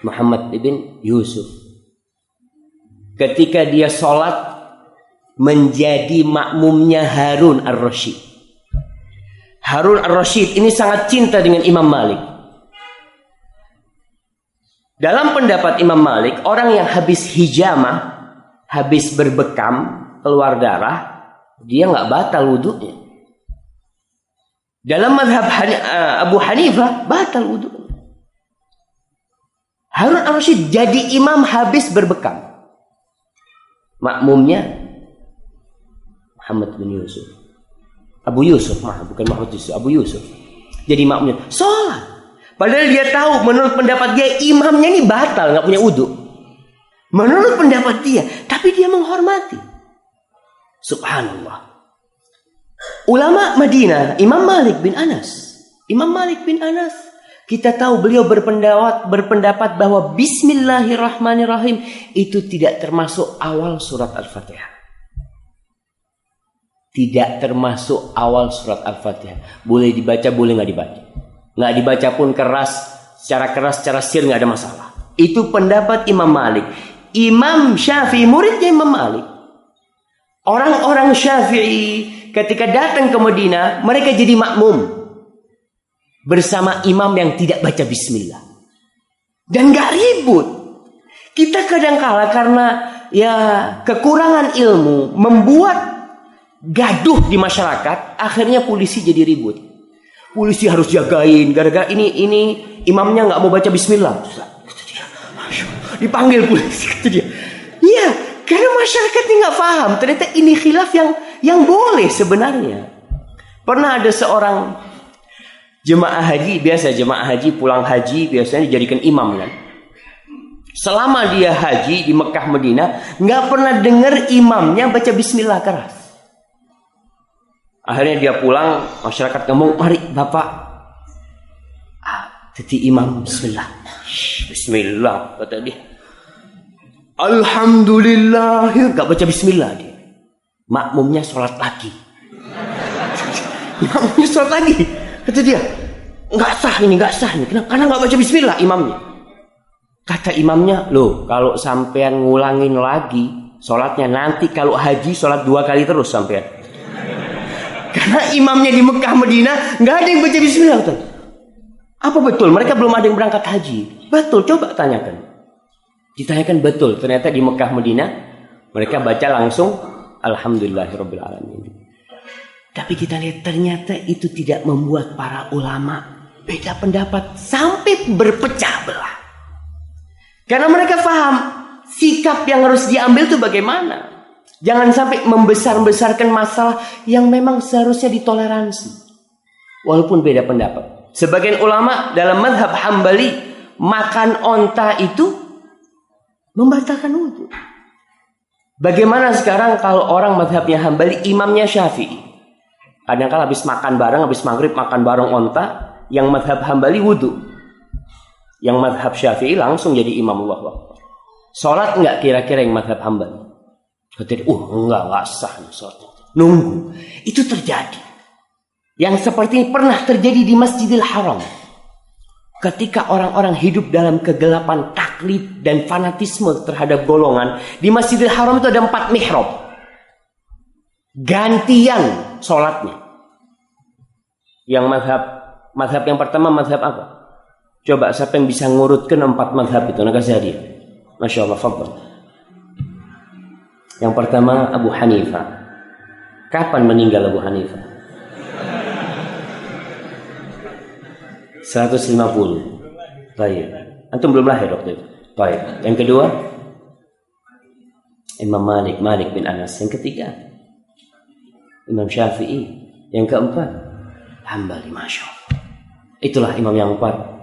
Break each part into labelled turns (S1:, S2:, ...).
S1: Muhammad ibn Yusuf. Ketika dia sholat menjadi makmumnya Harun ar-Rasyid. Harun ar-Rasyid ini sangat cinta dengan Imam Malik. Dalam pendapat Imam Malik, orang yang habis hijamah, habis berbekam, keluar darah, dia nggak batal wudunya. Dalam mazhab Abu Hanifah, batal wudunya. Harun ar-Rasyid jadi imam habis berbekam. Makmumnya Muhammad bin Yusuf. Abu Yusuf, bukan Muhammad Yusuf, Abu Yusuf. Jadi makmumnya sholat. Padahal dia tahu menurut pendapat dia imamnya ini batal, nggak punya wudu. Menurut pendapat dia, tapi dia menghormati. Subhanallah. Ulama Madinah, Imam Malik bin Anas. Imam Malik bin Anas, kita tahu beliau berpendapat bahwa Bismillahirrahmanirrahim itu tidak termasuk awal surat Al-Fatihah. Tidak termasuk awal surat Al-Fatihah. Boleh dibaca, boleh nggak dibaca. Nggak dibaca pun secara sir nggak ada masalah. Itu pendapat Imam Malik. Imam Syafi'i muridnya Imam Malik. Orang-orang Syafi'i ketika datang ke Madinah, mereka jadi makmum bersama imam yang tidak baca bismillah. Dan nggak ribut. Kita kadang-kala karena ya kekurangan ilmu membuat gaduh di masyarakat, akhirnya polisi jadi ribut. Polisi harus jagain gara-gara ini imamnya nggak mau baca bismillah. Dipanggil polisi, kata dia. Iya, karena masyarakat ini nggak paham. Ternyata ini khilaf yang boleh sebenarnya. Pernah ada seorang jemaah haji pulang haji biasanya dijadikan imam kan. Selama dia haji di Mekah Madinah nggak pernah dengar imamnya baca bismillah keras. Akhirnya dia pulang, masyarakat ngomong, mari bapak, jadi imam bismillah. Bismillah kata dia. Alhamdulillah, gak baca bismillah dia. Makmumnya sholat lagi. Makmumnya sholat lagi. Kata dia, nggak sah ini. Kenapa? Karena nggak baca bismillah imamnya. Kata imamnya, loh kalau sampean ngulangin lagi sholatnya nanti kalau haji sholat 2 kali terus sampean. Karena imamnya di Mekah Madinah nggak ada yang baca bismillah. Betul. Apa betul? Mereka belum ada yang berangkat haji. Betul, coba tanyakan. Ditanyakan betul. Ternyata di Mekah Madinah mereka baca langsung Alhamdulillahirabbil alamin. Tapi kita lihat ternyata itu tidak membuat para ulama beda pendapat sampai berpecah belah. Karena mereka paham sikap yang harus diambil itu bagaimana. Jangan sampai membesar-besarkan masalah yang memang seharusnya ditoleransi. Walaupun beda pendapat. Sebagian ulama dalam mazhab Hambali makan onta itu membatalkan wudu. Bagaimana sekarang kalau orang mazhabnya Hambali imamnya Syafi'i? Kadang-kadang habis makan bareng, habis maghrib makan bareng onta, yang mazhab Hambali wudu. Yang mazhab Syafi'i langsung jadi imam Allah. Sholat enggak kira-kira yang mazhab Hambali? Kata enggak sah sholat. Nunggu. Itu terjadi. Yang seperti ini pernah terjadi di Masjidil Haram. Ketika orang-orang hidup dalam kegelapan taklid dan fanatisme terhadap golongan, di Masjidil Haram itu ada 4 mihrab. Gantian sholatnya. Yang mazhab yang pertama mazhab apa? Coba siapa yang bisa ngurutkan 4 mazhab itu? Nak kasih hadiah. Masya Allah, fadhal. Yang pertama Abu Hanifah. Kapan meninggal Abu Hanifah? 150. Baik. Antum belum lahir waktu itu. Baik. Yang kedua Imam Malik bin Anas. Yang ketiga Imam Syafi'i. Yang keempat Hambali. Masya Allah. Itulah imam yang 4.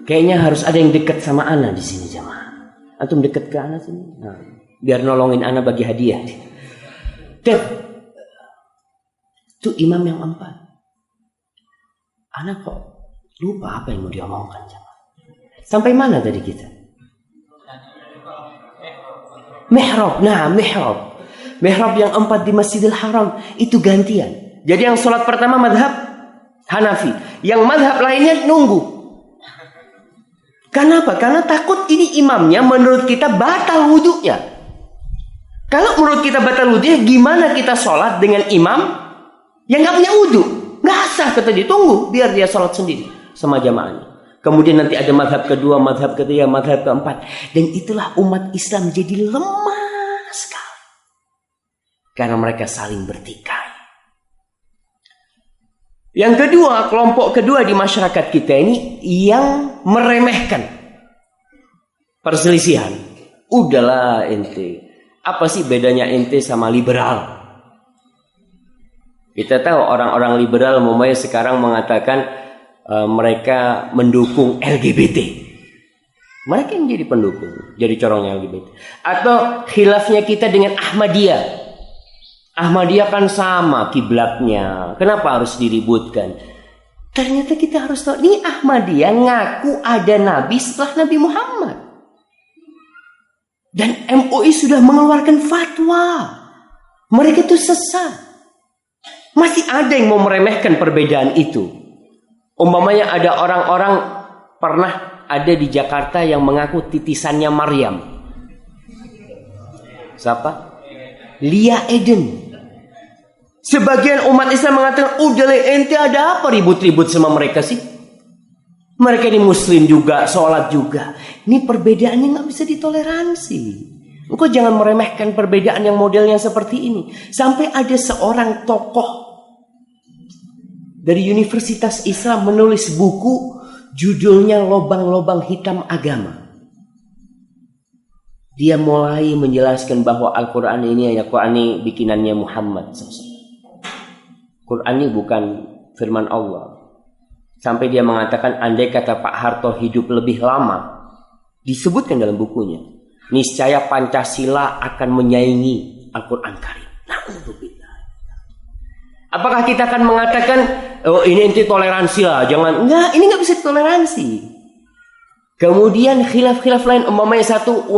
S1: Kayaknya harus ada yang dekat sama ana di sini jamaah. Antum dekat ke ana sini. Nah, biar nolongin ana bagi hadiah. Dan itu imam yang 4. Ana kok lupa apa yang mau diomongkan jamaah. Sampai mana tadi kita? Mihrab. Nah, mihrab. Mihrab yang 4 di Masjidil Haram itu gantian. Jadi yang sholat pertama madhab Hanafi. Yang madhab lainnya nunggu. Kenapa? Karena takut ini imamnya menurut kita batal wudunya. Kalau menurut kita batal wudunya, gimana kita sholat dengan imam yang gak punya wudu? Gak sah, kata dia. Tunggu biar dia sholat sendiri sama jamaahnya. Kemudian nanti ada madhab kedua, madhab ketiga, madhab keempat. Dan itulah umat Islam jadi lemah sekali. Karena mereka saling bertikai. Yang kedua, kelompok kedua di masyarakat kita ini yang meremehkan perselisihan. Udahlah ente. Apa sih bedanya ente sama liberal? Kita tahu orang-orang liberal memangnya sekarang mengatakan mereka mendukung LGBT. Mereka yang jadi pendukung, jadi corongnya LGBT. Atau khilafnya kita dengan Ahmadiyah. Ahmadiyah kan sama kiblatnya. Kenapa harus diributkan? Ternyata kita harus tahu, ini Ahmadiyah ngaku ada nabi setelah Nabi Muhammad. Dan MUI sudah mengeluarkan fatwa. Mereka itu sesat. Masih ada yang mau meremehkan perbedaan itu. Umpamanya ada orang-orang pernah ada di Jakarta yang mengaku titisannya Maryam. Siapa? Lia Eden. Sebagian umat Islam mengatakan, udah ente ada apa ribut-ribut sama mereka sih? Mereka ini muslim juga, sholat juga. Ini perbedaannya gak bisa ditoleransi. Engkau jangan meremehkan perbedaan yang modelnya seperti ini. Sampai ada seorang tokoh dari Universitas Islam menulis buku judulnya Lobang-Lobang Hitam Agama. Dia mulai menjelaskan bahwa Al-Quran ini bikinannya Muhammad SAW. Quran ini bukan firman Allah. Sampai dia mengatakan andai kata Pak Harto hidup lebih lama, disebutkan dalam bukunya, niscaya Pancasila akan menyaingi Al-Quran Karim. Apakah kita akan mengatakan, oh ini inti toleransi lah, jangan. Enggak, ini nggak bisa toleransi. Kemudian khilaf-khilaf lain, umpamanya satu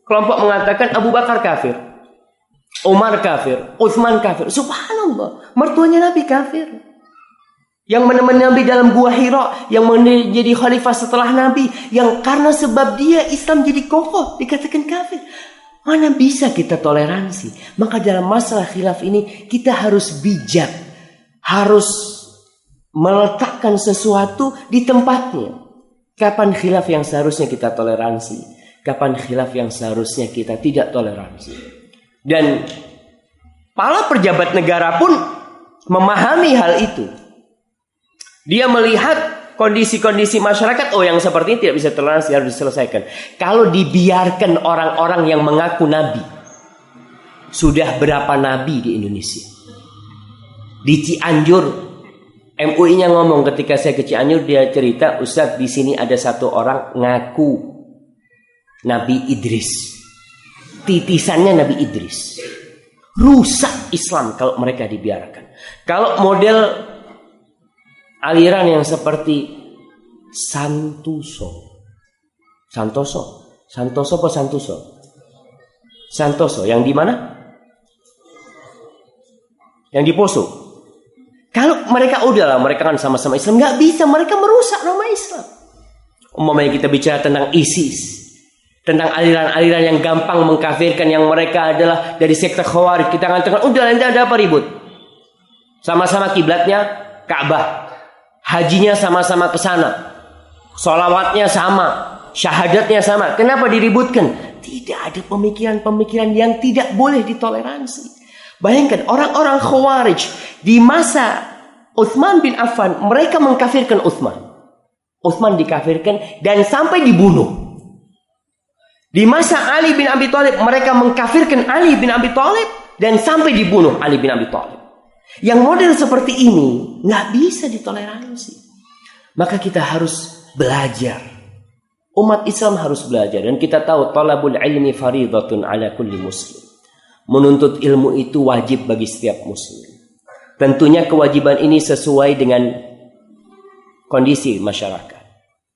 S1: kelompok mengatakan Abu Bakar kafir, Umar kafir, Utsman kafir. Subhanallah, mertuanya Nabi kafir. Yang menemani Nabi dalam Gua Hira, yang menjadi khalifah setelah Nabi, yang karena sebab dia Islam jadi kokoh dikatakan kafir. Mana bisa kita toleransi? Maka dalam masalah khilaf ini kita harus bijak. Harus meletakkan sesuatu di tempatnya. Kapan khilaf yang seharusnya kita toleransi? Kapan khilaf yang seharusnya kita tidak toleransi? Dan para pejabat negara pun memahami hal itu. Dia melihat kondisi-kondisi masyarakat, oh yang seperti ini tidak bisa toleransi, harus diselesaikan. Kalau dibiarkan orang-orang yang mengaku nabi, sudah berapa nabi di Indonesia? Di Cianjur, MUI-nya ngomong ketika saya ke Cianjur, dia cerita, Ustaz di sini ada satu orang ngaku Nabi Idris, titisannya Nabi Idris. Rusak Islam kalau mereka dibiarkan. Kalau model aliran yang seperti Santoso apa Santoso yang di mana? Yang di Poso. Kalau mereka udahlah, mereka kan sama-sama Islam, nggak bisa, mereka merusak nama Islam. Umpamanya kita bicara tentang ISIS, tentang aliran-aliran yang gampang mengkafirkan, yang mereka adalah dari sekte Khawarij, kita mengatakan udah nanti ada apa ribut? Sama-sama kiblatnya Ka'bah. Hajinya sama-sama ke sana, sholawatnya sama, syahadatnya sama. Kenapa diributkan? Tidak ada pemikiran-pemikiran yang tidak boleh ditoleransi. Bayangkan orang-orang Khawarij di masa Utsman bin Affan, mereka mengkafirkan Utsman. Utsman dikafirkan dan sampai dibunuh. Di masa Ali bin Abi Thalib, mereka mengkafirkan Ali bin Abi Thalib dan sampai dibunuh Ali bin Abi Thalib. Yang model seperti ini nggak bisa ditoleransi. Maka kita harus belajar. Umat Islam harus belajar. Dan kita tahu talabul ilmi faridatun ala kulli muslim. Menuntut ilmu itu wajib bagi setiap muslim. Tentunya kewajiban ini sesuai dengan kondisi masyarakat.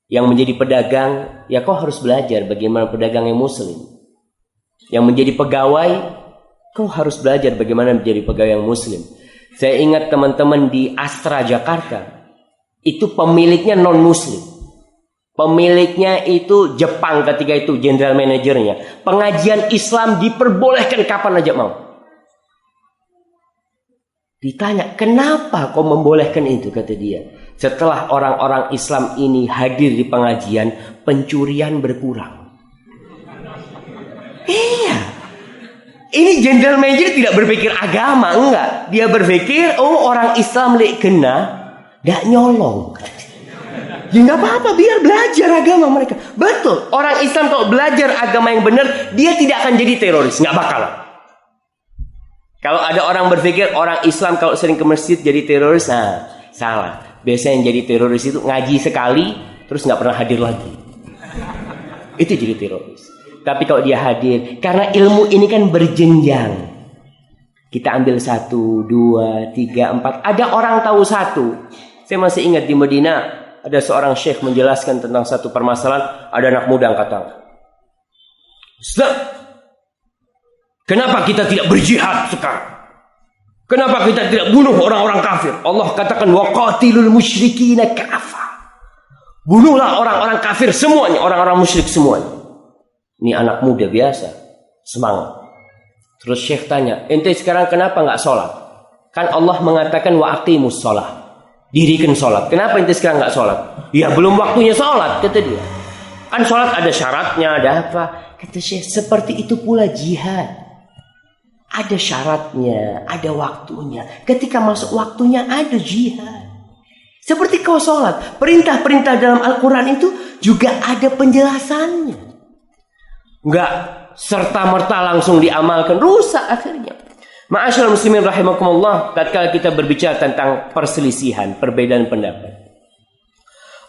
S1: Yang menjadi pedagang, ya kau harus belajar bagaimana pedagang yang muslim. Yang menjadi pegawai, kau harus belajar bagaimana menjadi pegawai yang muslim. Saya ingat teman-teman di Astra Jakarta, itu pemiliknya non-muslim. Pemiliknya itu Jepang ketika itu, general manajernya. Pengajian Islam diperbolehkan kapan aja mau. Ditanya, kenapa kau membolehkan itu? Kata dia, setelah orang-orang Islam ini hadir di pengajian, pencurian berkurang. Iya. Ini general manager tidak berpikir agama, enggak. Dia berpikir, oh orang Islam lek kena, gak nyolong. Ya nggak apa-apa, biar belajar agama mereka. Betul, orang Islam kalau belajar agama yang benar, dia tidak akan jadi teroris, nggak bakal. Kalau ada orang berpikir orang Islam kalau sering ke masjid jadi teroris, nah salah. Biasanya yang jadi teroris itu ngaji sekali, terus nggak pernah hadir lagi. Itu jadi teroris. Tapi kalau dia hadir, karena ilmu ini kan berjenjang. Kita ambil 1, 2, 3, 4. Ada orang tahu 1. Saya masih ingat di Medina, ada seorang syekh menjelaskan tentang satu permasalahan. Ada anak muda yang kata, Ustaz, kenapa kita tidak berjihad sekarang? Kenapa kita tidak bunuh orang-orang kafir? Allah katakan, waqatilul musyrikina kafah. Bunuhlah orang-orang kafir semuanya, orang-orang musyrik semuanya. Ini anak muda biasa, semangat. Terus syekh tanya, ente sekarang kenapa nggak sholat? Kan Allah mengatakan wa aqimus sholat, dirikan sholat. Kenapa ente sekarang nggak sholat? Ya belum waktunya sholat, kata dia. Kan sholat ada syaratnya, ada apa? Kata syekh, seperti itu pula jihad. Ada syaratnya, ada waktunya. Ketika masuk waktunya ada jihad. Seperti kau sholat, perintah-perintah dalam Al-Quran itu juga ada penjelasannya. Enggak serta-merta langsung diamalkan, rusak akhirnya. Ma'asyiral muslimin rahimakumullah, tatkala kita berbicara tentang perselisihan, perbedaan pendapat,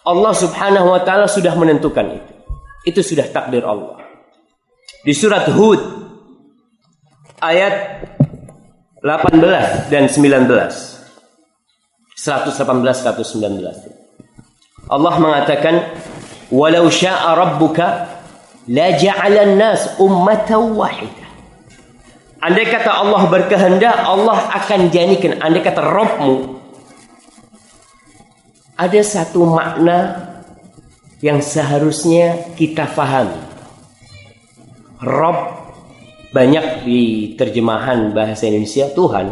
S1: Allah Subhanahu wa taala sudah menentukan itu. Itu sudah takdir Allah. Di surat Hud ayat 18 dan 19. 118 119. Allah mengatakan, "Walau syaa rabbuka la ja'alan nas ummatan wahidah." Andai kata Allah berkehendak, Allah akan jadikan, andai kata Rabbmu, ada satu makna yang seharusnya kita fahami. Rabb banyak di terjemahan bahasa Indonesia Tuhan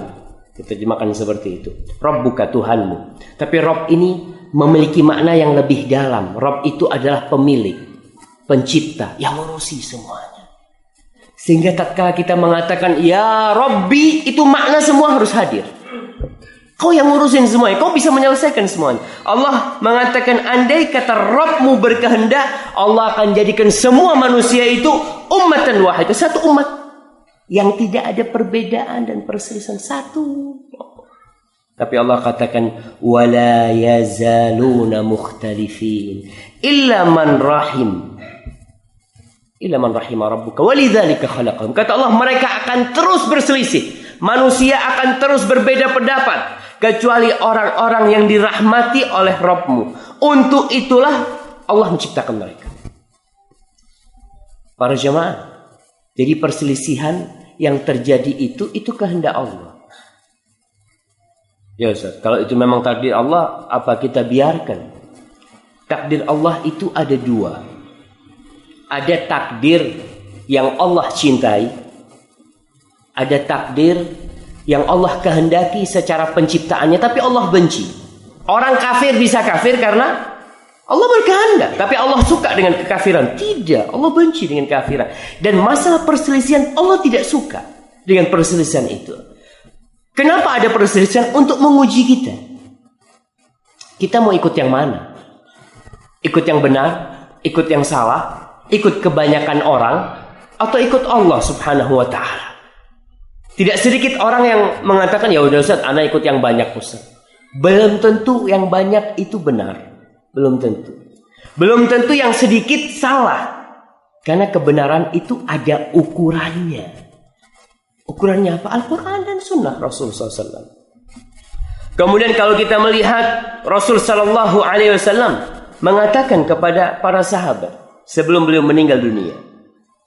S1: diterjemahkan seperti itu. Rabb bukan Tuhanmu. Tapi Rabb ini memiliki makna yang lebih dalam. Rabb itu adalah pemilik, pencipta yang ngurusi semuanya. Sehingga tatkala kita mengatakan ya Rabbi, itu makna semua harus hadir. Kau yang ngurusin semuanya, kau bisa menyelesaikan semuanya. Allah mengatakan andai kata Rabbmu berkehendak, Allah akan jadikan semua manusia itu ummatan wahidah, satu umat yang tidak ada perbedaan dan perselisihan, satu. Tapi Allah katakan wala yazaluna mukhtalifin illa man rahima rabbuka walidzalika khalaqahum. Kata Allah, mereka akan terus berselisih. Manusia akan terus berbeda pendapat kecuali orang-orang yang dirahmati oleh Rabbmu. Untuk itulah Allah menciptakan mereka. Para jemaah, jadi perselisihan yang terjadi itu kehendak Allah. Ya Ustaz, kalau itu memang takdir Allah, apa kita biarkan? Takdir Allah itu ada dua. Ada takdir yang Allah cintai, ada takdir yang Allah kehendaki secara penciptaannya, tapi Allah benci. Orang kafir bisa kafir karena Allah berkehendak, tapi Allah suka dengan kekafiran. Tidak, Allah benci dengan kafiran. Dan masalah perselisihan, Allah tidak suka dengan perselisihan itu. Kenapa ada perselisihan? Untuk menguji kita. Kita mau ikut yang mana? Ikut yang benar? Ikut yang salah? Ikut kebanyakan orang? Atau ikut Allah Subhanahu wa ta'ala? Tidak sedikit orang yang mengatakan, ya udah Ustaz, ana ikut yang banyak Ustaz. Belum tentu yang banyak itu benar. Belum tentu. Belum tentu yang sedikit salah. Karena kebenaran itu ada ukurannya. Ukurannya apa? Al-Quran dan Sunnah Rasul SAW. Kemudian kalau kita melihat Rasul SAW mengatakan kepada para sahabat sebelum beliau meninggal dunia,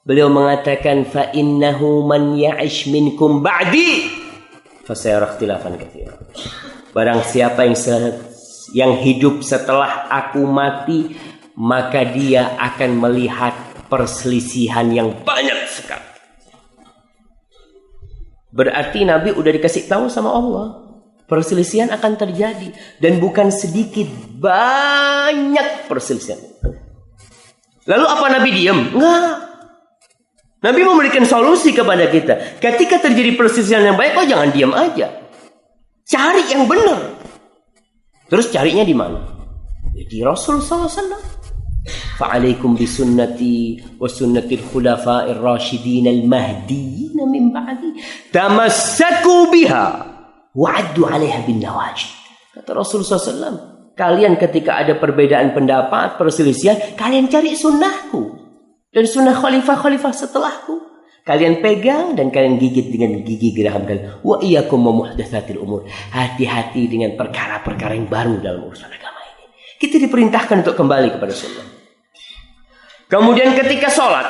S1: beliau mengatakan fa innahu man ya'ish minkum ba'di Fasayara ikhtilafan katsiran. Barang siapa yang hidup setelah aku mati, maka dia akan melihat perselisihan yang banyak sekali. Berarti Nabi udah dikasih tahu sama Allah, perselisihan akan terjadi, dan bukan sedikit, banyak perselisihan. Lalu apa Nabi diam? Enggak. Nabi memberikan solusi kepada kita. Ketika terjadi perselisihan yang baik, kok jangan diam aja. Cari yang benar. Terus carinya di mana? Di Rasul sallallahu alaihi wasallam. Fa'alaikum bisunnati wa sunnatil khulafa'ir rasyidin al-mahdiyyin min ba'di. Tamassaku biha wa'addu 'alaiha bin nawajid. Kata Rasul sallallahu alaihi wasallam, kalian ketika ada perbedaan pendapat, perselisihan, kalian cari sunnahku dan sunnah khalifah-khalifah setelahku. Kalian pegang dan kalian gigit dengan gigi geraham kalian. Wa iyyakum wa muhdatsatil umur. Hati-hati dengan perkara-perkara yang baru dalam urusan agama ini. Kita diperintahkan untuk kembali kepada sunnah. Kemudian ketika sholat,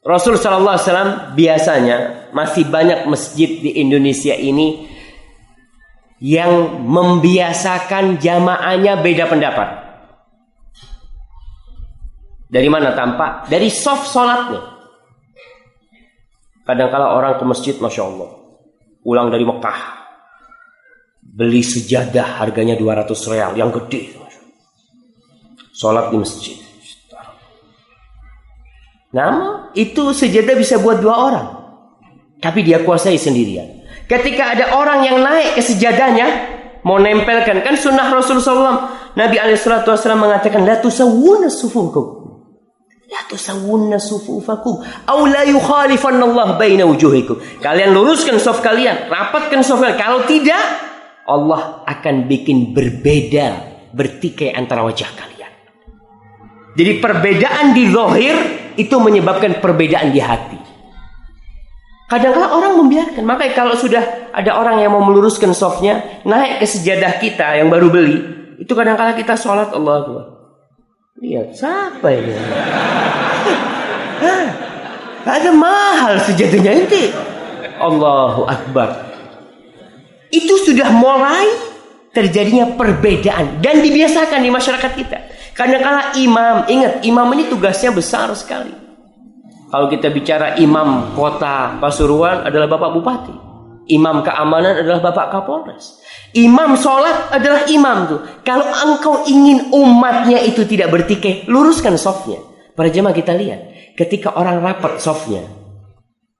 S1: Rasul sallallahu alaihi wasallam biasanya masih banyak masjid di Indonesia ini yang membiasakan jamaahnya beda pendapat. Dari mana tampak? Dari soft sholatnya. Kadang-kala orang ke masjid, Masya Allah, pulang dari Mekah, beli sejadah harganya 200 real, yang gede. Sholat di masjid. Nama itu sejadah bisa buat 2 orang, tapi dia kuasai sendirian. Ketika ada orang yang naik ke sejadahnya, mau nempelkan, kan sunnah Rasulullah SAW, Nabi SAW mengatakan, la tusawwuna sufufakum, la tusawwunna sufufakum, aw la yukhalifanna Allah baina wujuhikum. Kalian luruskan shaf kalian, rapatkan shaf kalian. Kalau tidak, Allah akan bikin berbeda, bertikai antara wajah kalian. Jadi perbedaan di zahir itu menyebabkan perbedaan di hati. Kadang-kadang orang membiarkan. Makanya kalau sudah ada orang yang mau meluruskan shafnya, naik ke sejadah kita yang baru beli, itu kadang-kadang kita sholat, Allah Akbar. Lihat, siapa ini? Ada mahal sejadahnya inti. Allahu Akbar. Itu sudah mulai terjadinya perbedaan dan dibiasakan di masyarakat kita. Kadang-kadang imam, ingat, imam ini tugasnya besar sekali. Kalau kita bicara imam kota Pasuruan adalah Bapak Bupati. Imam keamanan adalah Bapak Kapolres. Imam sholat adalah imam tuh. Kalau engkau ingin umatnya itu tidak bertikai, luruskan shafnya. Para jemaah kita lihat, ketika orang rapat shafnya,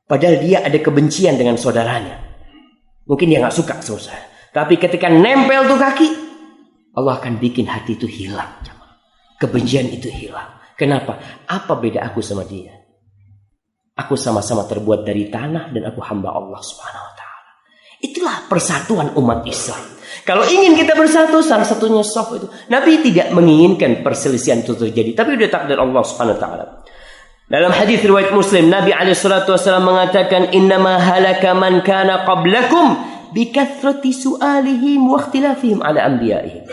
S1: padahal dia ada kebencian dengan saudaranya, mungkin dia nggak suka sama saya, tapi ketika nempel tuh kaki, Allah akan bikin hati itu hilang. Kebencian itu hilang. Kenapa? Apa beda aku sama dia? Aku sama-sama terbuat dari tanah dan aku hamba Allah Subhanahu wa taala. Itulah persatuan umat Islam. Kalau ingin kita bersatu, salah satunya shaf itu. Nabi tidak menginginkan perselisihan itu terjadi, tapi sudah takdir Allah Subhanahu wa taala. Dalam hadis riwayat Muslim, Nabi alaihi salatu wasallam mengatakan, "Innama halaka man kana qablakum bi kathrati su'alihim wa ikhtilafihim ala anbiya'ihim."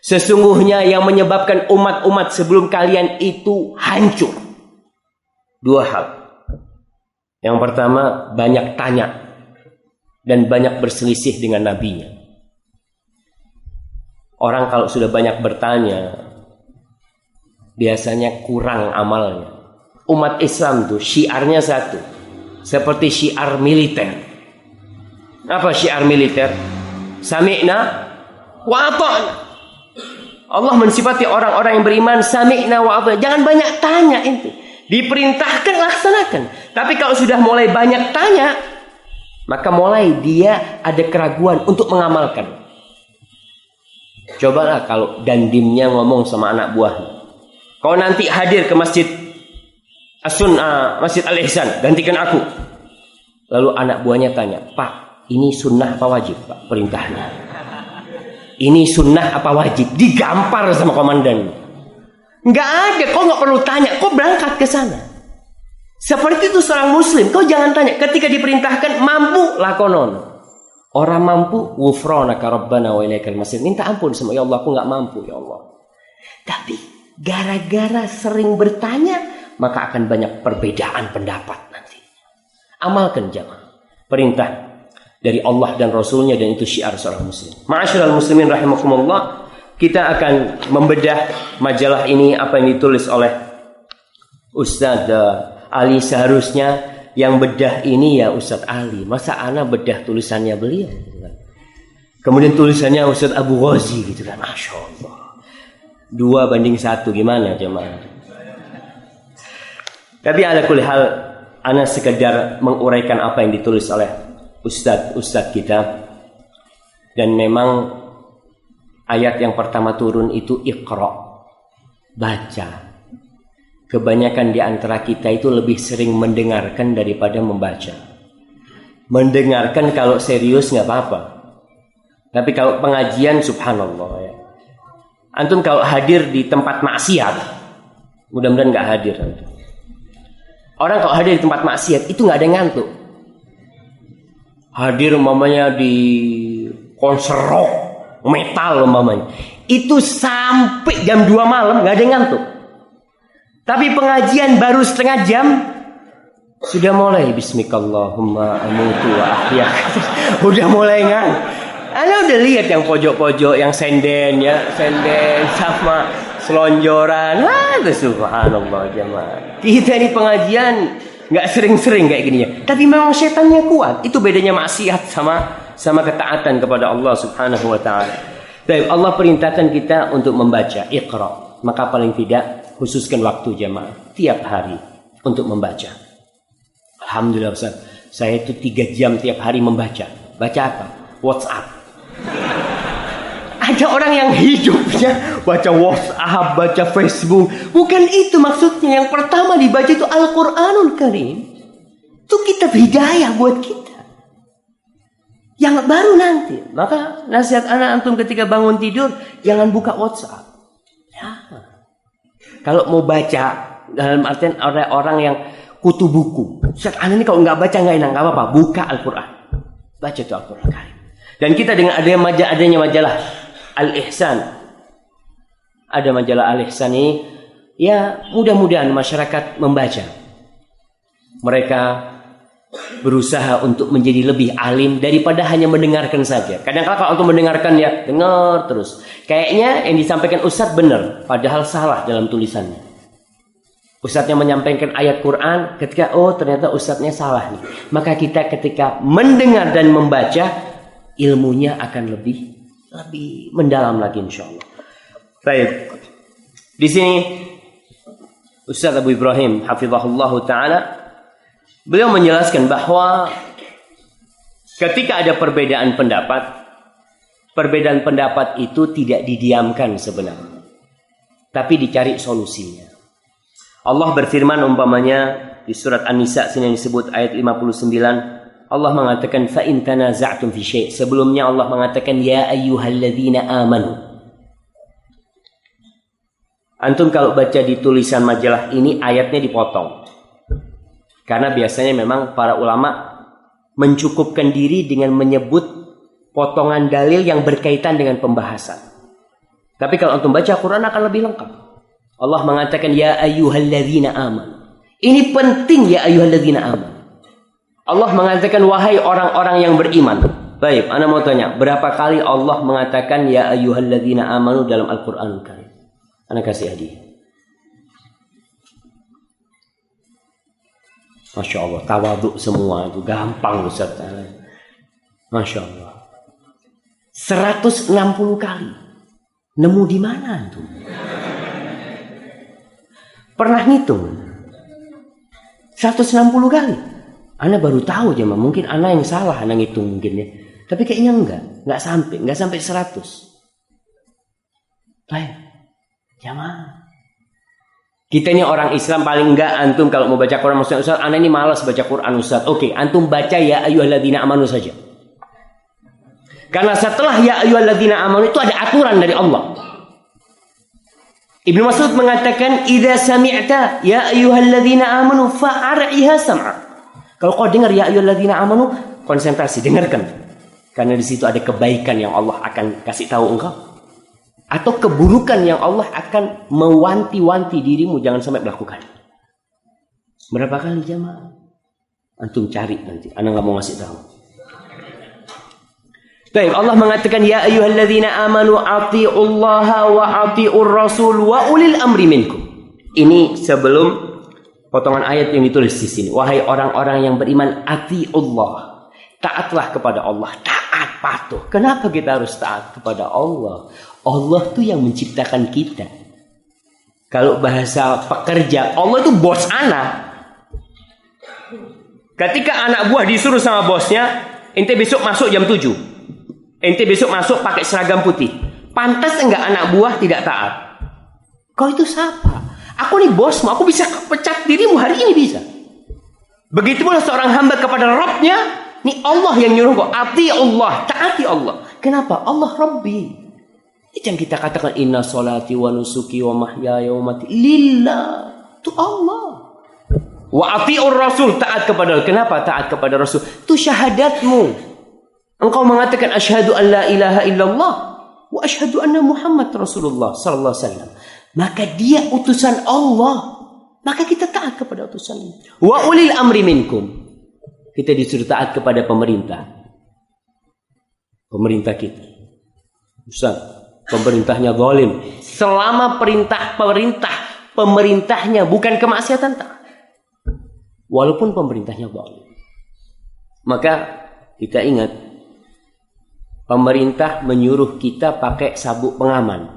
S1: Sesungguhnya yang menyebabkan umat-umat sebelum kalian itu hancur 2 hal. Yang pertama, banyak tanya dan banyak berselisih dengan nabinya. Orang kalau sudah banyak bertanya, biasanya kurang amalnya. Umat Islam tuh syiarnya satu, seperti syiar militer. Apa syiar militer? Sami'na wa ata'na. Allah mensifati orang-orang yang beriman, sami'na wa ata'na. Jangan banyak tanya inti. Diperintahkan, laksanakan. Tapi kalau sudah mulai banyak tanya, maka mulai dia ada keraguan untuk mengamalkan. Cobalah kalau dandimnya ngomong sama anak buahnya, kau nanti hadir ke masjid Masjid Al-Ihsan, gantikan aku. Lalu anak buahnya tanya, Pak, ini sunnah apa wajib, Pak, perintahnya? Ini sunnah apa wajib? Digampar sama komandan. Nggak ada, kau nggak perlu tanya, kau berangkat ke sana. Seperti itu seorang muslim, kau jangan tanya. Ketika diperintahkan, mampu lakonon. Orang mampu, ghufranaka rabbana wa ilaikal masir. Minta ampun sama ya Allah, aku nggak mampu ya Allah. Tapi gara-gara sering bertanya, maka akan banyak perbedaan pendapat nanti. Amalkan jamaah perintah. dari Allah dan Rasulnya, dan itu syiar seorang muslim. Ma'asyiral muslimin rahimakumullah, kita akan membedah majalah ini, apa yang ditulis oleh Ustaz Ali. Seharusnya yang bedah ini ya Ustaz Ali, masa ana bedah tulisannya beliau gitu kan. Kemudian tulisannya Ustaz Abu Ghazi gitu kan. Masya Allah, 2:1 gimana jemaah. Tapi ala kulli hal, ana sekedar menguraikan apa yang ditulis oleh Ustadz kita. Dan memang ayat yang pertama turun itu Iqra, baca. Kebanyakan di antara kita itu lebih sering mendengarkan daripada membaca. Mendengarkan kalau serius nggak apa-apa, tapi kalau pengajian subhanallah ya. Antum kalau hadir di tempat maksiat, mudah-mudahan nggak hadir antum. Orang kalau hadir di tempat maksiat itu nggak ada yang ngantuk. Hadir umpamanya di konser rock metal umpamanya, itu sampai jam 2 malam nggak ada yang ngantuk. Tapi pengajian baru setengah jam sudah mulai bismikallahumma amutu wa ahya. Udah mulai ngantuk. Anda udah lihat yang pojok-pojok, yang senden sama selonjoran. Subhanallah jemaah. Kita ini pengajian nggak sering-sering kayak gini ya. Tapi memang setannya kuat. Itu bedanya maksiat sama ketaatan kepada Allah Subhanahu wa taala. Dan Allah perintahkan kita untuk membaca Iqra. Maka paling tidak khususkan waktu jemaah tiap hari untuk membaca. Alhamdulillah Ustaz, saya itu 3 jam tiap hari membaca. Baca apa? WhatsApp. Ada orang yang hidupnya baca WhatsApp, baca Facebook. Bukan itu maksudnya. Yang pertama dibaca itu Al-Quranul Karim. Itu kitab hidayah buat kita. Yang baru nanti. Maka nasihat anak antum ketika bangun tidur, jangan buka WhatsApp. Ya. Kalau mau baca, dalam artian orang yang kutu buku. Ustaz, anak ini kalau nggak baca nggak enak, nggak apa-apa. Buka Al-Quran. Baca itu Al-Quran Karim. Dan kita dengan adanya majalah Al-Ihsan, ada majalah Al-Ihsan ini, ya mudah-mudahan masyarakat membaca. Mereka berusaha untuk menjadi lebih alim daripada hanya mendengarkan saja. Kadang-kadang kalau untuk mendengarkan ya dengar terus. Kayaknya yang disampaikan Ustadz benar, padahal salah dalam tulisannya. Ustadznya menyampaikan ayat Quran, ketika ternyata Ustadznya salah nih. Maka kita ketika mendengar dan membaca, ilmunya akan lebih mendalam lagi insyaallah. Baik. Di sini Ustaz Abu Ibrahim hafizahullah taala, beliau menjelaskan bahwa ketika ada perbedaan pendapat itu tidak didiamkan sebenarnya, tapi dicari solusinya. Allah berfirman umpamanya di surat An-Nisa sini yang disebut ayat 59, Allah mengatakan fa in tanaza'tum fi syai'. Sebelumnya Allah mengatakan ya ayyuhalladzina amanu. Antum kalau baca di tulisan majalah ini ayatnya dipotong. Karena biasanya memang para ulama mencukupkan diri dengan menyebut potongan dalil yang berkaitan dengan pembahasan. Tapi kalau antum baca Quran akan lebih lengkap. Allah mengatakan ya ayyuhalladzina amanu. Ini penting ya ayyuhalladzina amanu. Allah mengatakan wahai orang-orang yang beriman. Baik, ana mau tanya, berapa kali Allah mengatakan ya ayyuhalladzina amanu dalam Al-Qur'an Karim? Ana kasih hadiah. Masya Allah, tawaduk semua itu gampang Ustaz. Masya Allah. 160 kali. Nemu di mana itu? Pernah ngitung? 160 kali. Ana baru tahu jemaah, mungkin ana yang salah ana ngitung mungkin ya. Tapi kayaknya enggak sampai 100. Baik. Jemaah. Kita ini orang Islam paling enggak antum kalau mau baca Quran maksudnya Ustaz, ana ini malas baca Quran Ustaz. Oke, antum baca ya ayyuhalladzina amanu saja. Karena setelah ya ayyuhalladzina amanu itu ada aturan dari Allah. Ibnu Mas'ud mengatakan idza sami'ta ya ayyuhalladzina amanu fa'ar'iha sam'a. Kalau kau dengar ya ayyuhalladzina amanu, konsentrasi, dengarkan. Karena di situ ada kebaikan yang Allah akan kasih tahu engkau, atau keburukan yang Allah akan mewanti-wanti dirimu jangan sampai melakukan. Berapa kali jamaah? Antum cari nanti. Ana nggak mau ngasih tahu. Baik, Allah mengatakan ya ayyuhalladzina amanu athi'ullaha wa athi'ur rasul wa ulil amri minkum. Ini sebelum potongan ayat yang ditulis di sini. Wahai orang-orang yang beriman, athi'ullah. Taatlah kepada Allah, taat patuh. Kenapa kita harus taat kepada Allah? Allah tuh yang menciptakan kita. Kalau bahasa pekerja, Allah itu bos anak. Ketika anak buah disuruh sama bosnya, ente besok masuk jam 7. Ente besok masuk pakai seragam putih. Pantas enggak anak buah tidak taat? Kau itu siapa? Aku nih bosmu, aku bisa pecat dirimu hari ini bisa. Begitu pula seorang hamba kepada Rabbnya. Ini Allah yang nyuruh kau. Ati Allah, taati Allah. Kenapa? Allah Rabbi. Itu yang kita katakan inna sholati wa nusuki wa mahyaya wa mati lillah. Itu Allah. Wa ati'ur rasul, taat kepada Allah. Kenapa taat kepada Rasul? Itu syahadatmu. Engkau mengatakan asyhadu an la ilaha illallah wa asyhadu anna Muhammad Rasulullah sallallahu alaihi wasallam. Maka dia utusan Allah. Maka kita taat kepada utusannya. Wa ulil amri minkum. Kita disuruh taat kepada pemerintah. Pemerintah kita. Ustaz, pemerintahnya zalim. Selama pemerintahnya bukan kemaksiatan taat. Walaupun pemerintahnya zalim. Maka kita ingat, pemerintah menyuruh kita pakai sabuk pengaman.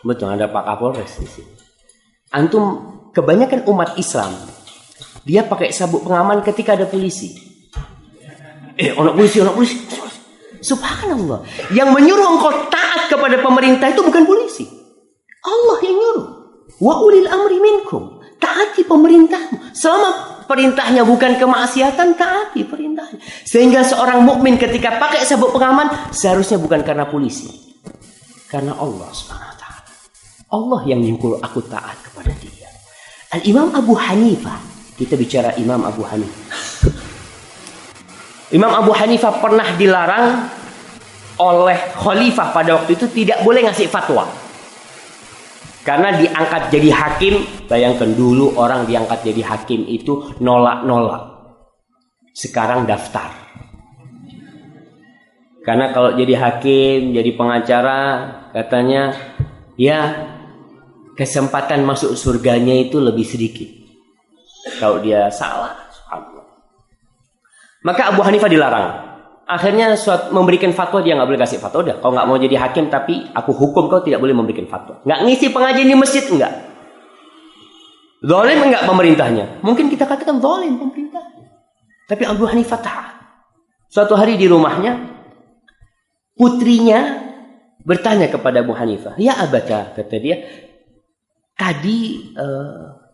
S1: Betul, ada Pak Kapolres di sini. Antum, kebanyakan umat Islam, dia pakai sabuk pengaman ketika ada polisi. Orang polisi. Subhanallah. Yang menyuruh engkau taat kepada pemerintah itu bukan polisi. Allah yang nyuruh. Wa ulil amri minkum. Taati pemerintahmu. Selama perintahnya bukan kemaksiatan, taati perintahnya. Sehingga seorang mukmin ketika pakai sabuk pengaman seharusnya bukan karena polisi, karena Allah Subhanahu wa taala. Allah yang nyuruh aku taat kepada dia. Al-Imam Abu Hanifah, kita bicara Imam Abu Hanifah. Imam Abu Hanifah pernah dilarang oleh khalifah pada waktu itu tidak boleh ngasih fatwa. Karena diangkat jadi hakim, bayangkan dulu orang diangkat jadi hakim itu nolak-nolak. Sekarang daftar. Karena kalau jadi hakim, jadi pengacara, katanya ya kesempatan masuk surganya itu lebih sedikit. Kalau dia salah, maka Abu Hanifah dilarang. Akhirnya memberikan fatwa, dia nggak boleh kasih fatwa. Udah, kau nggak mau jadi hakim, tapi aku hukum kau tidak boleh memberikan fatwa. Nggak ngisi pengajian di masjid, enggak. Zalim enggak pemerintahnya? Mungkin kita katakan zalim pemerintahnya. Tapi Abu Hanifah taat. Suatu hari di rumahnya, putrinya bertanya kepada Abu Hanifah, ya abata, kata dia, tadi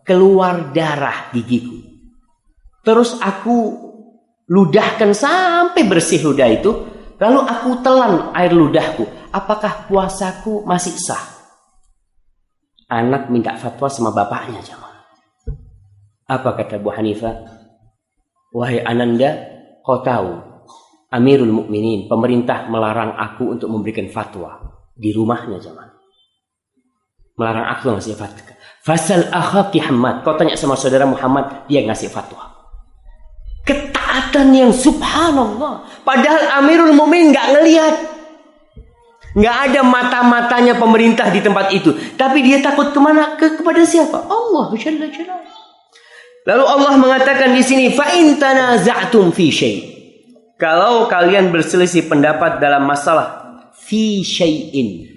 S1: keluar darah gigiku. Terus aku ludahkan sampai bersih ludah itu, lalu aku telan air ludahku. Apakah puasaku masih sah? Anak minta fatwa sama bapaknya, jemaah. Apa kata Abu Hanifah? Wahai Ananda, kau tahu Amirul Mukminin, pemerintah melarang aku untuk memberikan fatwa di rumahnya, jemaah. Melarang aku ngasih fatwa. Fasal akhaki Muhammad, kau tanya sama saudara Muhammad, dia ngasih fatwa. Ketaatan yang subhanallah. Padahal Amirul Mukminin nggak ngelihat, nggak ada mata-matanya pemerintah di tempat itu. Tapi dia takut kemana? Kepada siapa? Allah Jalla Jalaluhu. Lalu Allah mengatakan di sini, fa in tanaza'tum fi syai'. Kalau kalian berselisih pendapat dalam masalah fi syai'in.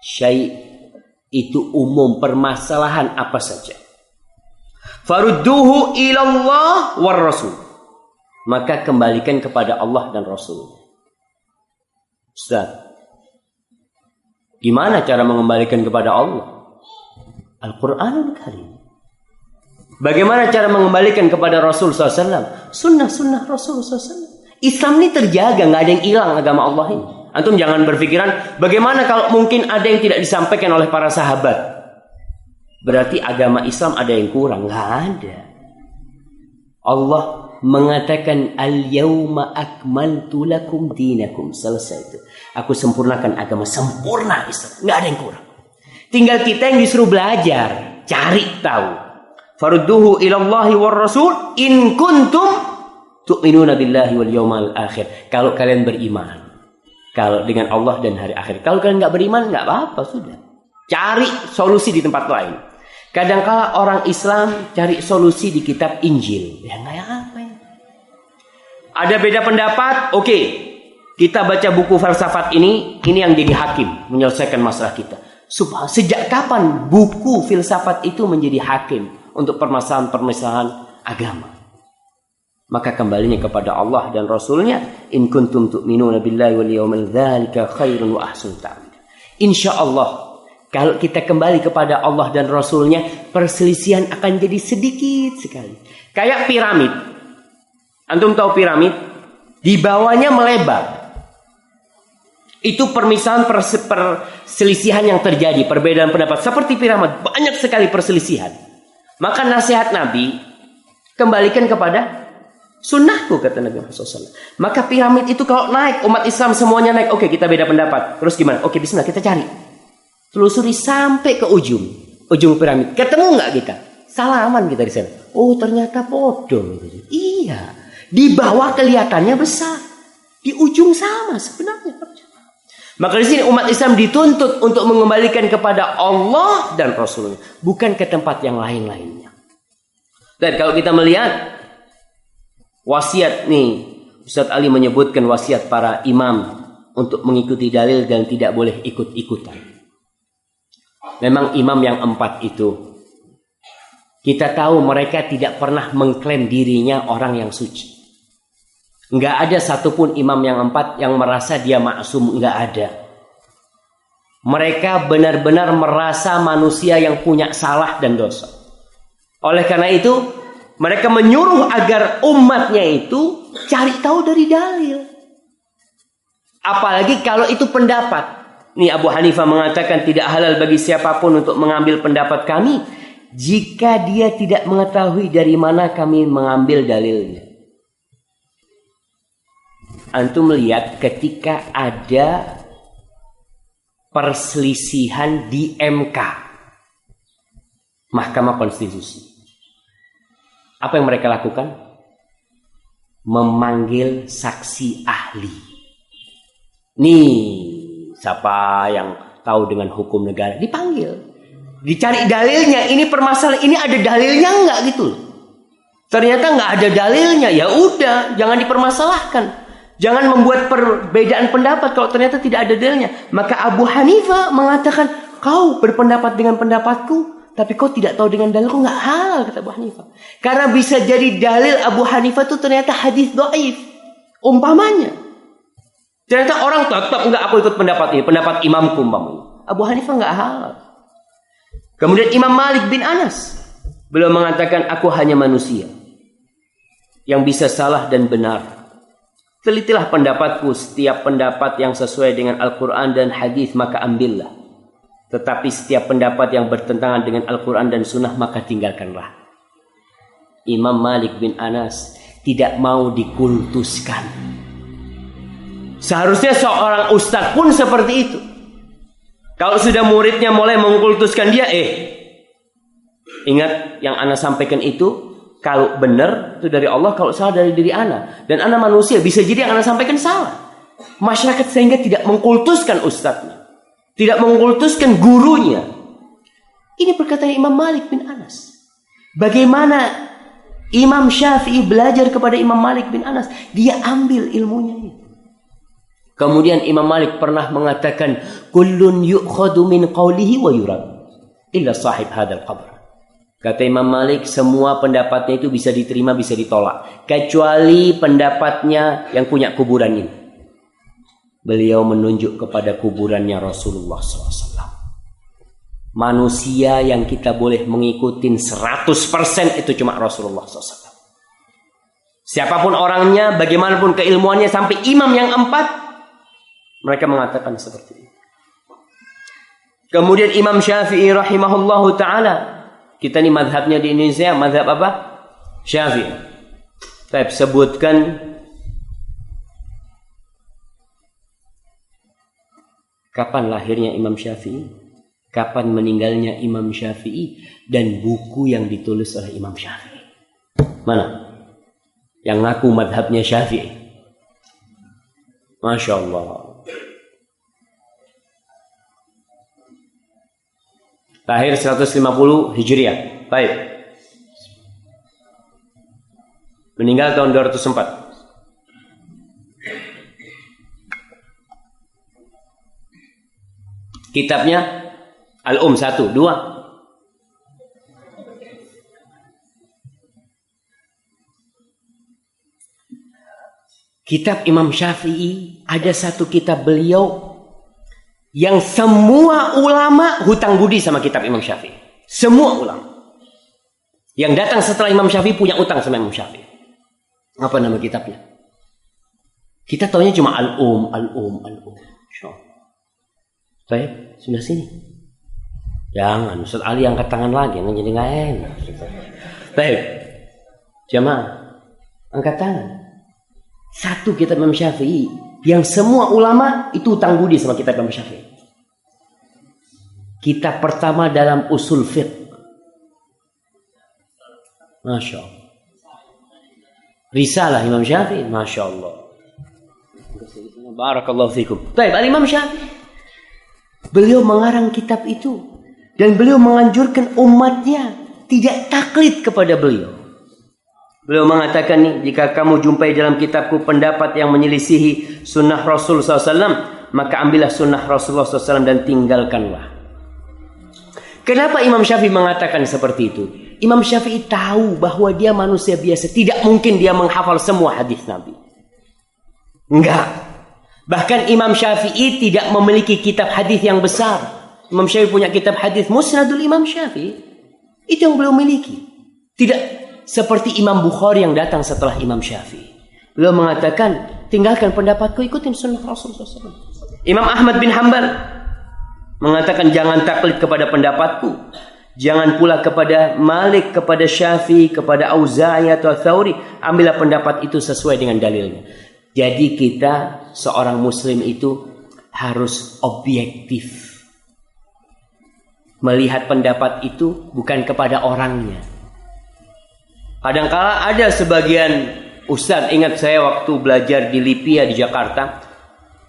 S1: Syai' itu umum, permasalahan apa saja. Farudduhu ilallah war rasul. Maka kembalikan kepada Allah dan Rasul. Ustaz, gimana cara mengembalikan kepada Allah? Al-Quranul Karim. Bagaimana cara mengembalikan kepada Rasul SAW? Sunnah-sunnah Rasul SAW. Islam ini terjaga, nggak ada yang hilang agama Allah ini. Antum jangan berpikiran, bagaimana kalau mungkin ada yang tidak disampaikan oleh para sahabat? Berarti agama Islam ada yang kurang. Nggak ada. Allah mengatakan al-yawma akmaltu lakum dinakum. Selesai itu. Aku sempurnakan agama, sempurna Islam. Nggak ada yang kurang. Tinggal kita yang disuruh belajar, cari tahu. Farudduhu ilallahi war rasul in kuntum tu'minuna billahi wal yawmal akhir. Kalau kalian beriman. Kalau dengan Allah dan hari akhir. Kalau kalian nggak beriman, nggak apa-apa, sudah. Cari solusi di tempat lain. Kadangkala orang Islam cari solusi di kitab Injil. Ya nggak apa ya. Ada beda pendapat, oke. Kita baca buku falsafat ini yang jadi hakim menyelesaikan masalah kita. Sejak kapan buku filsafat itu menjadi hakim untuk permasalahan-permasalahan agama? Maka kembalinya kepada Allah dan Rasulnya. In kuntum tu'minuna billahi wal yawmil dzalika khairun wa ahsanu ta'wila. Insyaallah kalau kita kembali kepada Allah dan Rasulnya, perselisihan akan jadi sedikit sekali. Kayak piramid. Antum tahu piramid? Di bawahnya melebar. Itu perselisihan yang terjadi, perbedaan pendapat. Seperti piramid, banyak sekali perselisihan. Maka nasihat Nabi, kembalikan kepada sunnahku, kata Nabi Muhammad SAW. Maka piramid itu kalau naik, umat Islam semuanya naik. Oke, kita beda pendapat. Terus gimana? Oke, bismillah, kita cari. Telusuri sampai ke ujung piramid. Ketemu nggak kita? Salaman kita di sana. Oh, ternyata bodoh. Iya. Di bawah kelihatannya besar. Di ujung sama sebenarnya. Maka di sini umat Islam dituntut untuk mengembalikan kepada Allah dan Rasulnya, bukan ke tempat yang lain-lainnya. Dan kalau kita melihat wasiat nih, Ustaz Ali menyebutkan wasiat para imam untuk mengikuti dalil dan tidak boleh ikut-ikutan. Memang imam yang 4 itu, kita tahu mereka tidak pernah mengklaim dirinya orang yang suci. Nggak ada satupun imam yang 4 yang merasa dia maksum, nggak ada. Mereka benar-benar merasa manusia yang punya salah dan dosa. Oleh karena itu, mereka menyuruh agar umatnya itu cari tahu dari dalil. Apalagi kalau itu pendapat. Nih Abu Hanifah mengatakan tidak halal bagi siapapun untuk mengambil pendapat kami jika dia tidak mengetahui dari mana kami mengambil dalilnya. Antum melihat ketika ada perselisihan di MK, Mahkamah Konstitusi. Apa yang mereka lakukan? Memanggil saksi ahli. Nih, siapa yang tahu dengan hukum negara? Dipanggil. Dicari dalilnya. Ini permasalahan, ini ada dalilnya enggak gitu. Ternyata enggak ada dalilnya. Ya udah, jangan dipermasalahkan. Jangan membuat perbedaan pendapat kalau ternyata tidak ada dalilnya. Maka Abu Hanifah mengatakan, kau berpendapat dengan pendapatku, tapi kau tidak tahu dengan dalilku, nggak halal, kata Abu Hanifah. Karena bisa jadi dalil Abu Hanifah itu ternyata hadis dhaif. Umpamanya. Ternyata orang tetap nggak, aku ikut pendapat ini, pendapat imamku umpamanya. Abu Hanifah nggak halal. Kemudian Imam Malik bin Anas, beliau mengatakan, aku hanya manusia yang bisa salah dan benar. Telitilah pendapatku, setiap pendapat yang sesuai dengan Al-Quran dan hadis maka ambillah. Tetapi setiap pendapat yang bertentangan dengan Al-Quran dan Sunnah maka tinggalkanlah. Imam Malik bin Anas tidak mau dikultuskan. Seharusnya seorang ustadz pun seperti itu. Kalau sudah muridnya mulai mengkultuskan dia, ingat yang ana sampaikan itu, kalau benar itu dari Allah, kalau salah dari diri ana. Dan ana manusia, bisa jadi yang ana sampaikan salah. Masyarakat sehingga tidak mengkultuskan ustadznya, tidak mengkultuskan gurunya. Ini perkataan Imam Malik bin Anas. Bagaimana Imam Syafi'i belajar kepada Imam Malik bin Anas? Dia ambil ilmunya ini. Kemudian Imam Malik pernah mengatakan, kullun yu'khadu min qawlihi wa yurad illa sahib hadzal qabr. Kata Imam Malik, semua pendapatnya itu bisa diterima, bisa ditolak, kecuali pendapatnya yang punya kuburan ini. Beliau menunjuk kepada kuburannya Rasulullah SAW. Manusia yang kita boleh mengikuti 100% itu cuma Rasulullah SAW. Siapapun orangnya, bagaimanapun keilmuannya, sampai imam yang 4, mereka mengatakan seperti itu. Kemudian Imam Syafi'i rahimahullahu ta'ala, kita ini mazhabnya di Indonesia, mazhab apa? Syafi'i. Saya sebutkan kapan lahirnya Imam Syafi'i, kapan meninggalnya Imam Syafi'i, dan buku yang ditulis oleh Imam Syafi'i. Mana? Yang ngaku mazhabnya Syafi'i. Masya Allah. Lahir 150 Hijriah. Baik. Meninggal tahun 204. Kitabnya Al-Um 1, 2. Kitab Imam Syafi'i, ada satu kitab beliau yang semua ulama hutang budi sama kitab Imam Syafi'i. Semua ulama yang datang setelah Imam Syafi'i punya utang sama Imam Syafi'i. Apa nama kitabnya? Kita taunya cuma Al-Um. Baik, sudah sini. Jangan, Ustaz Ali angkat tangan lagi, jadi nggak enak. Baik, jamaah, angkat tangan. Satu kitab Imam Syafi'i yang semua ulama itu hutang budi sama kitab Imam Syafi'i. Kitab pertama dalam usul fiqh. Masya Allah. Risalah Imam Syafi'i, Masya Allah. Barakallahu fikum. Baik, Imam Syafi'i. Beliau mengarang kitab itu. Dan beliau menganjurkan umatnya tidak taklid kepada beliau. Beliau mengatakan nih, jika kamu jumpai dalam kitabku pendapat yang menyelisihi sunnah Rasul SAW, maka ambillah sunnah Rasulullah SAW dan tinggalkanlah. Kenapa Imam Syafi'i mengatakan seperti itu? Imam Syafi'i tahu bahwa dia manusia biasa. Tidak mungkin dia menghafal semua hadis Nabi. Enggak. Bahkan Imam Syafi'i tidak memiliki kitab hadis yang besar. Imam Syafi'i punya kitab hadis Musnadul Imam Syafi'i. Itu yang beliau miliki. Tidak seperti Imam Bukhari yang datang setelah Imam Syafi'i. Beliau mengatakan, tinggalkan pendapatku, ikutin sunnah Rasulullah SAW. Imam Ahmad bin Hanbal mengatakan, jangan taklid kepada pendapatku. Jangan pula kepada Malik, kepada Syafi'i, kepada Auza'i atau Thawri. Ambillah pendapat itu sesuai dengan dalilnya. Jadi kita, seorang muslim itu harus objektif. Melihat pendapat itu bukan kepada orangnya. Kadangkala ada sebagian ustadz, ingat saya waktu belajar di Lipia di Jakarta,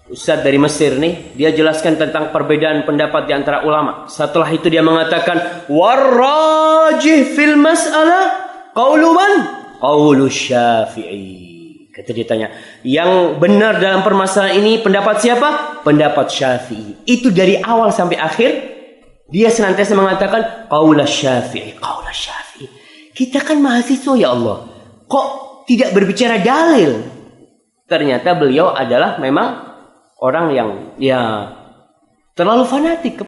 S1: ustadz dari Mesir nih, dia jelaskan tentang perbedaan pendapat di antara ulama. Setelah itu dia mengatakan, warrajih fil mas'alah qaulu man? Qaulu Syafi'i. Kata dia tanya, yang benar dalam permasalahan ini pendapat siapa? Pendapat Syafi'i. Itu dari awal sampai akhir dia senantiasa mengatakan qaul Syafi'i, qaul Syafi'i. Kita kan mahasiswa ya Allah, kok tidak berbicara dalil? Ternyata beliau adalah memang orang yang terlalu fanatik